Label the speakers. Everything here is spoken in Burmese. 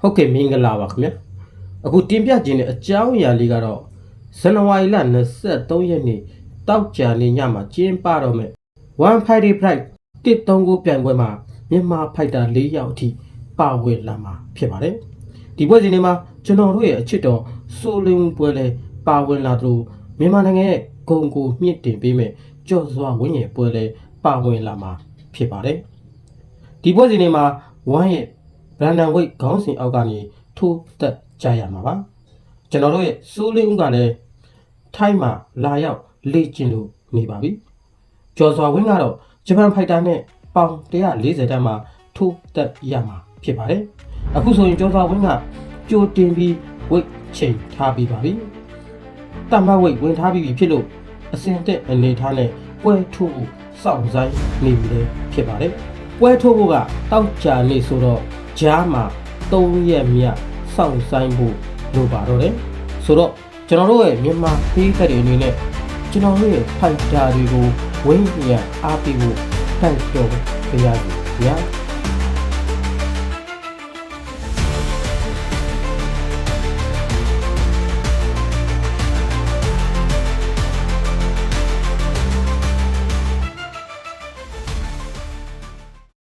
Speaker 1: ဟုတ်ကဲ့မင်္ဂလာပါခင်ဗျအခုတင်ပြခြင်းတဲ့အကြောင်းအရာလေးကတော့ဇန်နဝါရီလ23ရက်နေ့တောက်ကြနေ့ညမှာကျင်းပတော့မယ် One Friday Pride 139ပြိုင်ပွဲမှာမြန်မာဖိုက်တာ4ယောက်အထိပါဝင်လာမှာဖြစ်ပါတယ်ဒီပွဲစဉ်တွေမှာကျွန်တော်တို့ရဲ့အချစ်တော်စိုးလင်းပွဲလဲပါဝင်လာသလိုမြန်မာနိုင်ငံရဲ့ဂုဏ်ကိုမြင့်တင်ပေးမဲ့ကြော်စွာဝင်းရဲ့ပွဲလဲပါဝင်လာမှာဖြစ်ပါတယ်ဒီပွဲစဉ်တွေမှာဝမ်းရဲ့ဗရန်ဒန်ဝိတ်ခေါင်းစဉ်အောက်ကနေထိုးသက်ကြရမှာပါကျွန်တော်တို့ရဲ့စိုးလင်းဦးကလည်းထိုင်းမှာလာရောက်လေ့ကျင့်လို့နေပါပြီကျော်စွာဝင်းကတော့ဂျပန်ဖိုက်တာနဲ့ပေါင်140တန်းမှာထိုးသက်ရမှာဖြစ်ပါတယ်အခုဆိုရင်ကျော်စွာဝင်းကကြိုတင်ပြီးဝိတ်ချိန်ထားပြီးပါပြီတမ္ပဝိတ်ဝင်ထားပြီးဖြစ်လို့အစင်တက်အနေထားနဲ့ပွဲထိုးဖို့စောင့်ဆိုင်နေပြီလေဖြစ်ပါတယ်ပွဲထိုးဖို့ကတောက်ကြနေဆိုတော့ကြားမှာ3ရက်မြစောင့်ဆိုင်ဖို့လိုပါတော့တယ်ဆိုတော့ကျွန်တော်တို့ရဲ့မြန်မာဖေးသက်တွေအနေနဲ့ကျွန်တော်တို့ရဲ့ဖိုက်တာတွေကိုဝင်းရအားပေးဖို့တိုက်တွန်းပေးရစီဗျာ